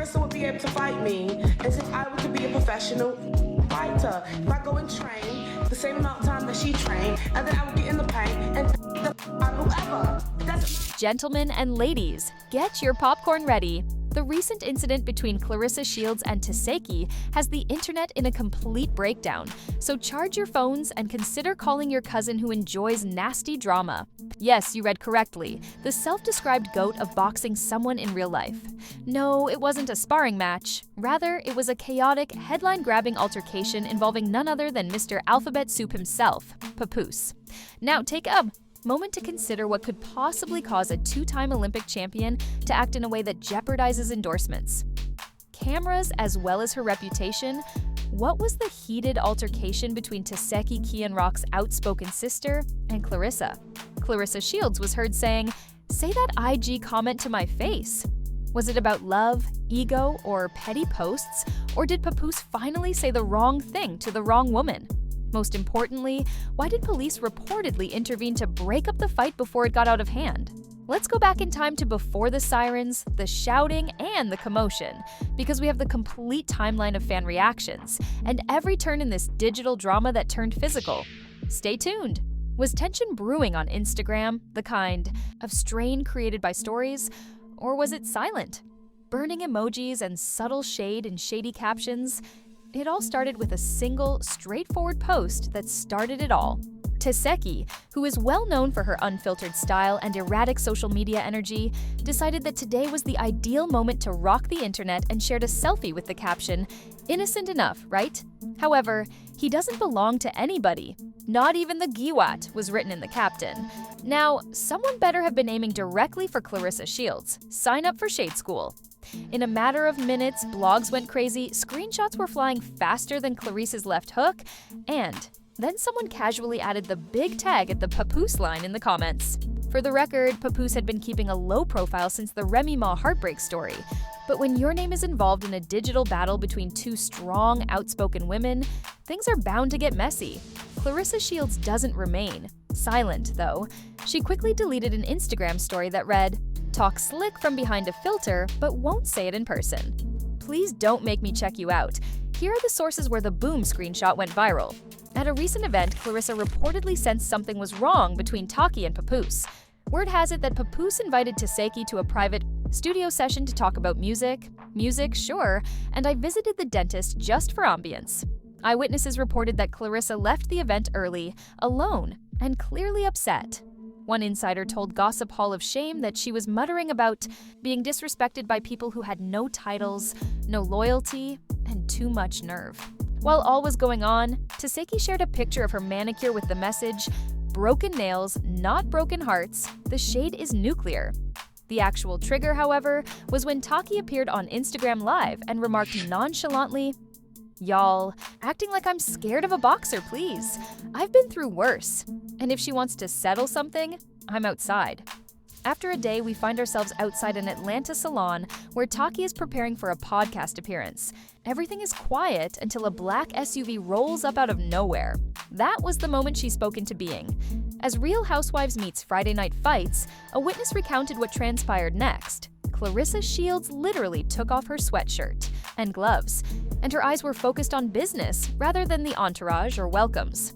Claressa would be able to fight me as if I were to be a professional fighter. If I go and train the same amount of time that she trained, and then I would get in the paint and the out whoever. Gentlemen and ladies, get your popcorn ready. The recent incident between Claressa Shields and Tesehki has the internet in a complete breakdown, so charge your phones and consider calling your cousin who enjoys nasty drama. Yes, you read correctly, the self-described GOAT of boxing someone in real life. No, it wasn't a sparring match. Rather, it was a chaotic, headline-grabbing altercation involving none other than Mr. Alphabet Soup himself, Papoose. Now take a moment to consider what could possibly cause a two-time Olympic champion to act in a way that jeopardizes endorsements. Cameras as well as her reputation. What was the heated altercation between Tesehki Rock's outspoken sister and Claressa? Claressa Shields was heard saying, "Say that IG comment to my face." Was it about love, ego, or petty posts? Or did Papoose finally say the wrong thing to the wrong woman? Most importantly, why did police reportedly intervene to break up the fight before it got out of hand? Let's go back in time to before the sirens, the shouting, and the commotion, because we have the complete timeline of fan reactions, and every turn in this digital drama that turned physical. Stay tuned! Was tension brewing on Instagram, the kind of strain created by stories, or was it silent? Burning emojis and subtle shade in shady captions? It all started with a single, straightforward post that started it all. Tesehki, who is well known for her unfiltered style and erratic social media energy, decided that today was the ideal moment to rock the internet and shared a selfie with the caption, "Innocent enough, right?" However, he doesn't belong to anybody. Not even the Giwat was written in the captain. Now, someone better have been aiming directly for Claressa Shields. Sign up for Shade School. In a matter of minutes, blogs went crazy, screenshots were flying faster than Clarissa's left hook, and then someone casually added the big tag at the Papoose line in the comments. For the record, Papoose had been keeping a low profile since the Remy Ma heartbreak story. But when your name is involved in a digital battle between two strong, outspoken women, things are bound to get messy. Claressa Shields doesn't remain silent, though. She quickly deleted an Instagram story that read, "Talk slick from behind a filter, but won't say it in person. Please don't make me check you out. Here are the sources where the boom screenshot went viral." At a recent event, Claressa reportedly sensed something was wrong between Taki and Papoose. Word has it that Papoose invited Tesehki to a private studio session to talk about music. Music, sure, and I visited the dentist just for ambience. Eyewitnesses reported that Claressa left the event early, alone, and clearly upset. One insider told Gossip Hall of Shame that she was muttering about being disrespected by people who had no titles, no loyalty, and too much nerve. While all was going on, Tesehki shared a picture of her manicure with the message, "Broken nails, not broken hearts. The shade is nuclear." The actual trigger, however, was when Taki appeared on Instagram Live and remarked nonchalantly, "Y'all, acting like I'm scared of a boxer, please. I've been through worse. And if she wants to settle something, I'm outside." After a day, we find ourselves outside an Atlanta salon where Taki is preparing for a podcast appearance. Everything is quiet until a black SUV rolls up out of nowhere. That was the moment she spoke into being. As Real Housewives meets Friday Night Fights, a witness recounted what transpired next. Claressa Shields literally took off her sweatshirt and gloves, and her eyes were focused on business rather than the entourage or welcomes.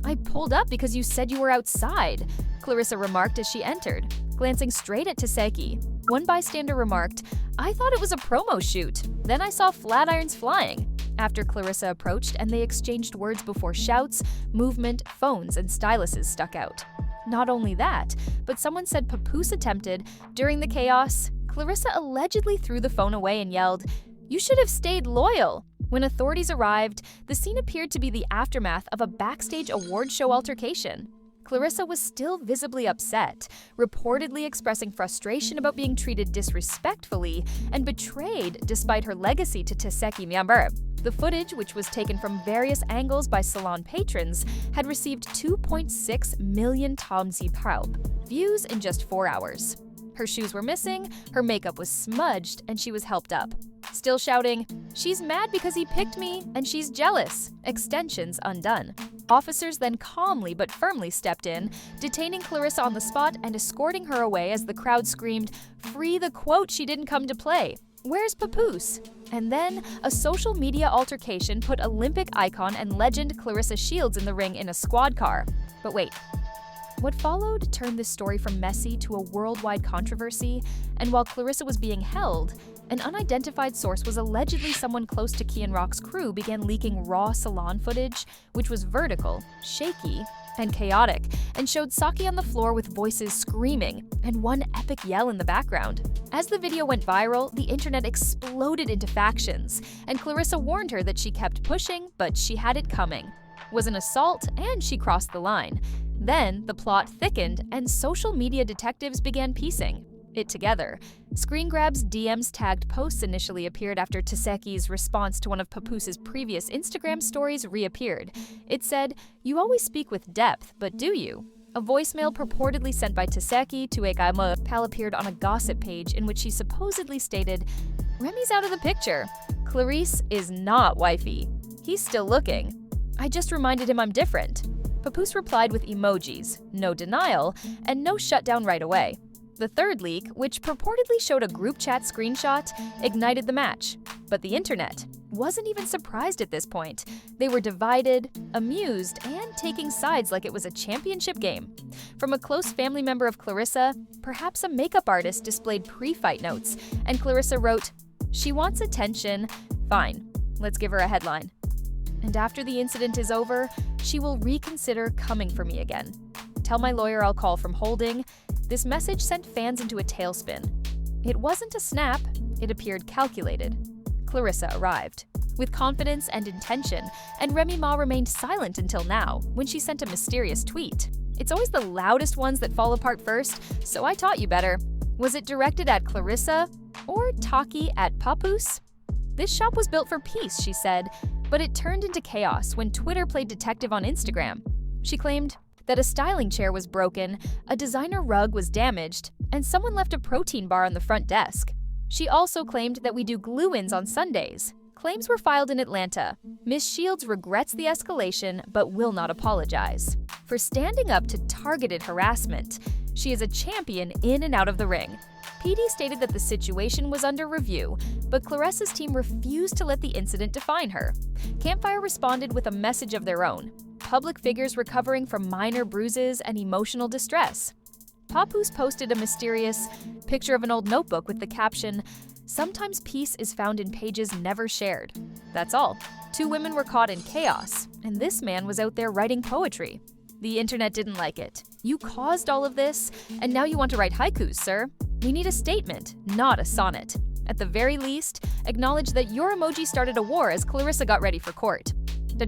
"I pulled up because you said you were outside," Claressa remarked as she entered, glancing straight at Tesehki. One bystander remarked, "I thought it was a promo shoot. Then I saw flat irons flying." After Claressa approached and they exchanged words before shouts, movement, phones, and styluses stuck out. Not only that, but someone said Papoose attempted, during the chaos, Claressa allegedly threw the phone away and yelled, "You should have stayed loyal." When authorities arrived, the scene appeared to be the aftermath of a backstage award show altercation. Claressa was still visibly upset, reportedly expressing frustration about being treated disrespectfully and betrayed despite her legacy to Tesehki. The footage, which was taken from various angles by salon patrons, had received 2.6 million views in just 4 hours. Her shoes were missing, her makeup was smudged, and she was helped up. Still shouting, "She's mad because he picked me, and she's jealous." Extensions undone. Officers then calmly but firmly stepped in, detaining Claressa on the spot and escorting her away as the crowd screamed, "Free the quote she didn't come to play." Where's Papoose? And then, a social media altercation put Olympic icon and legend Claressa Shields in the ring in a squad car. But wait. What followed turned this story from messy to a worldwide controversy, and while Claressa was being held, an unidentified source was allegedly someone close to Kian Rock's crew began leaking raw salon footage, which was vertical, shaky, and chaotic, and showed Saki on the floor with voices screaming and one epic yell in the background. As the video went viral, the internet exploded into factions, and Claressa warned her that she kept pushing, but she had it coming. It was an assault, and she crossed the line. Then, the plot thickened, and social media detectives began piecing it together. Screen grabs, DMs tagged posts initially appeared after Tesehki's response to one of Papoose's previous Instagram stories reappeared. It said, "You always speak with depth, but do you?" A voicemail purportedly sent by Tesehki to a pal appeared on a gossip page in which she supposedly stated, "Remy's out of the picture. Clarisse is not wifey. He's still looking. I just reminded him I'm different." Papoose replied with emojis, no denial, and no shutdown right away. The third leak, which purportedly showed a group chat screenshot, ignited the match. But the internet wasn't even surprised at this point. They were divided, amused, and taking sides like it was a championship game. From a close family member of Claressa, perhaps a makeup artist displayed pre-fight notes, and Claressa wrote, "She wants attention. Fine, let's give her a headline. And after the incident is over, she will reconsider coming for me again. Tell my lawyer I'll call from holding." This message sent fans into a tailspin. It wasn't a snap, it appeared calculated. Claressa arrived with confidence and intention, and Remy Ma remained silent until now, when she sent a mysterious tweet. It's always the loudest ones that fall apart first, so I taught you better. Was it directed at Claressa or Taki at Papoose? "This shop was built for peace," she said, but it turned into chaos when Twitter played detective on Instagram. She claimed that a styling chair was broken, a designer rug was damaged, and someone left a protein bar on the front desk. She also claimed that we do glue-ins on Sundays. Claims were filed in Atlanta. Ms. Shields regrets the escalation but will not apologize. For standing up to targeted harassment, she is a champion in and out of the ring. PD stated that the situation was under review, but Claressa's team refused to let the incident define her. Campfire responded with a message of their own. Public figures recovering from minor bruises and emotional distress. Papoose posted a mysterious picture of an old notebook with the caption, "Sometimes peace is found in pages never shared." That's all. 2 women were caught in chaos, and this man was out there writing poetry. The internet didn't like it. "You caused all of this, and now you want to write haikus, sir? We need a statement, not a sonnet. At the very least, acknowledge that your emoji started a war as Claressa got ready for court."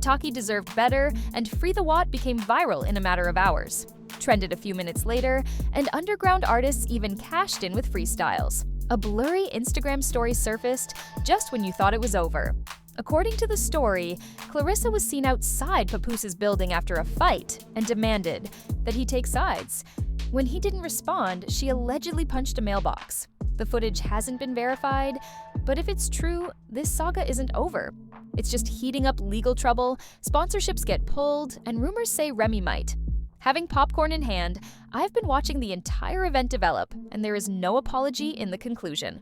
Taki deserved better, and Free the Watt became viral in a matter of hours. Trended a few minutes later, and underground artists even cashed in with freestyles. A blurry Instagram story surfaced just when you thought it was over. According to the story, Claressa was seen outside Papoose's building after a fight and demanded that he take sides. When he didn't respond, she allegedly punched a mailbox. The footage hasn't been verified, but if it's true, this saga isn't over. It's just heating up legal trouble, sponsorships get pulled, and rumors say Remy might. Having popcorn in hand, I've been watching the entire event develop, and there is no apology in the conclusion.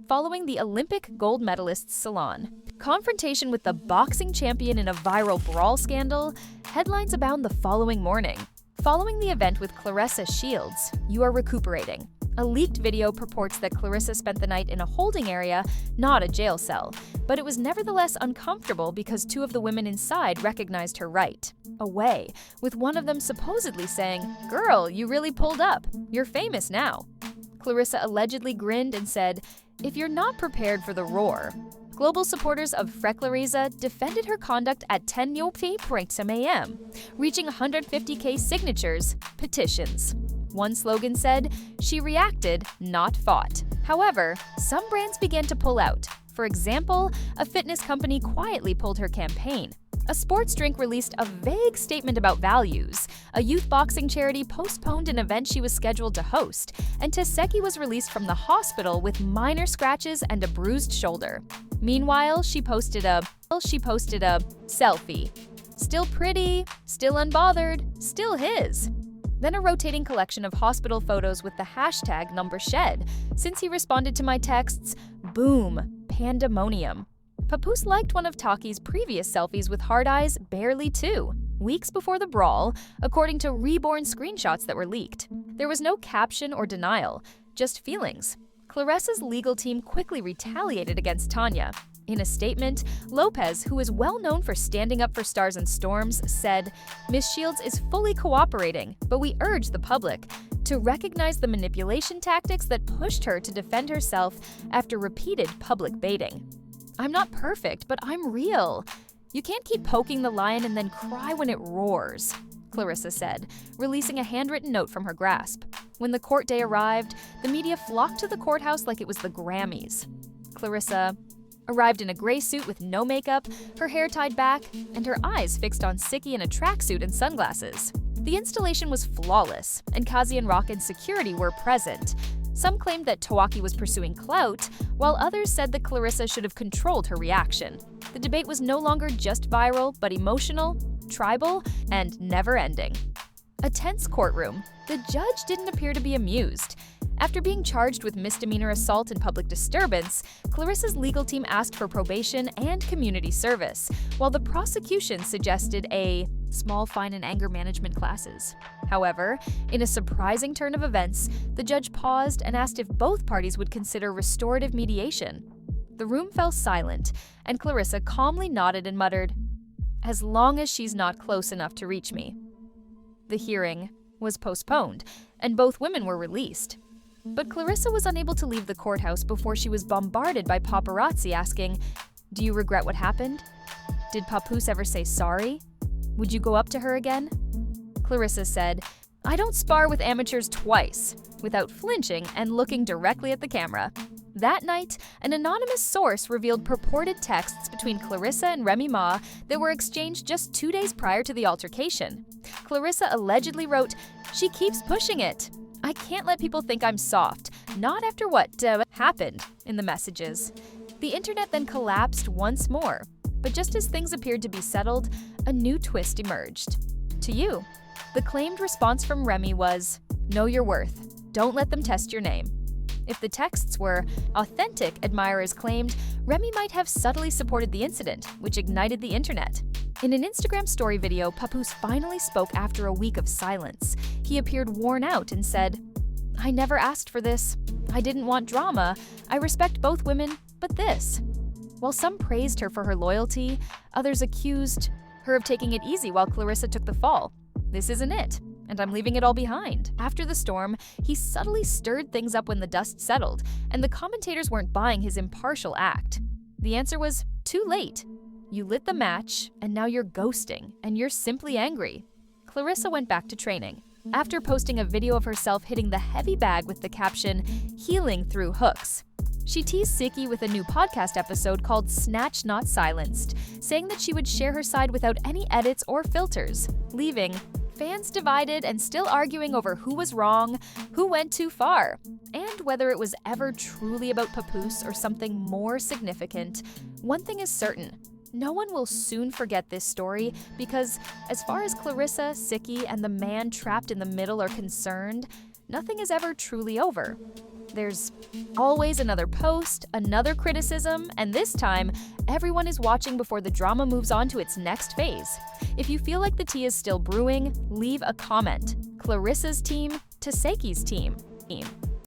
Following the Olympic gold medalist's salon, confrontation with the boxing champion in a viral brawl scandal, headlines abound the following morning. Following the event with Claressa Shields, you are recuperating. A leaked video purports that Claressa spent the night in a holding area, not a jail cell, but it was nevertheless uncomfortable because 2 of the women inside recognized her right away, with one of them supposedly saying, "Girl, you really pulled up. You're famous now." Claressa allegedly grinned and said, "If you're not prepared for the roar." Global supporters of Claressa defended her conduct at 10 a.m., reaching 150K signatures, petitions. One slogan said, "She reacted, not fought." However, some brands began to pull out. For example, a fitness company quietly pulled her campaign. A sports drink released a vague statement about values. A youth boxing charity postponed an event she was scheduled to host, and Tesehki was released from the hospital with minor scratches and a bruised shoulder. Meanwhile, she posted a selfie. Still pretty, still unbothered, still his. then a rotating collection of hospital photos with the hashtag #shed. Since he responded to my texts, boom, pandemonium. Papoose liked one of Taki's previous selfies with hard eyes barely 2 weeks before the brawl, according to reborn screenshots that were leaked. There was no caption or denial, just feelings. Claressa's legal team quickly retaliated against Tanya. In a statement, Lopez, who is well known for standing up for Stars and Storms, said, "Miss Shields is fully cooperating, but we urge the public to recognize the manipulation tactics that pushed her to defend herself after repeated public baiting. I'm not perfect, but I'm real. You can't keep poking the lion and then cry when it roars," Claressa said, releasing a handwritten note from her grasp. When the court day arrived, the media flocked to the courthouse like it was the Grammys. Claressa arrived in a gray suit with no makeup, her hair tied back, and her eyes fixed on Tesehki in a tracksuit and sunglasses. The installation was flawless, and Kazi and Rock and security were present. Some claimed that Tawaki was pursuing clout, while others said that Claressa should have controlled her reaction. The debate was no longer just viral, but emotional, tribal, and never-ending. A tense courtroom. The judge didn't appear to be amused. After being charged with misdemeanor assault and public disturbance, Claressa's legal team asked for probation and community service, while the prosecution suggested a small fine and anger management classes. However, in a surprising turn of events, the judge paused and asked if both parties would consider restorative mediation. The room fell silent, and Claressa calmly nodded and muttered, "As long as she's not close enough to reach me." The hearing was postponed, and both women were released. But Claressa was unable to leave the courthouse before she was bombarded by paparazzi asking, "Do you regret what happened? Did Papoose ever say sorry? Would you go up to her again?" Claressa said, "I don't spar with amateurs twice," without flinching and looking directly at the camera. That night, an anonymous source revealed purported texts between Claressa and Remy Ma that were exchanged just 2 days prior to the altercation. Claressa allegedly wrote, "She keeps pushing it. I can't let people think I'm soft, not after what happened," in the messages. The internet then collapsed once more, but just as things appeared to be settled, a new twist emerged. To you, the claimed response from Remy was, "Know your worth. Don't let them test your name." If the texts were authentic, admirers claimed, Remy might have subtly supported the incident, which ignited the internet. In an Instagram story video, Papoose finally spoke after a week of silence. He appeared worn out and said, "I never asked for this. I didn't want drama. I respect both women, but this." While some praised her for her loyalty, others accused her of taking it easy while Claressa took the fall. "This isn't it, and I'm leaving it all behind." After the storm, he subtly stirred things up when the dust settled, and the commentators weren't buying his impartial act. The answer was too late. You lit the match, and now you're ghosting, and you're simply angry. Claressa went back to training. After posting a video of herself hitting the heavy bag with the caption, "Healing through hooks," she teased Tesehki with a new podcast episode called Snatch Not Silenced, saying that she would share her side without any edits or filters, leaving fans divided and still arguing over who was wrong, who went too far, and whether it was ever truly about Papoose or something more significant. One thing is certain. No one will soon forget this story because, as far as Claressa, Tesehki, and the man trapped in the middle are concerned, nothing is ever truly over. There's always another post, another criticism, and this time, everyone is watching before the drama moves on to its next phase. If you feel like the tea is still brewing, leave a comment. Claressa's team, Tesehki's team.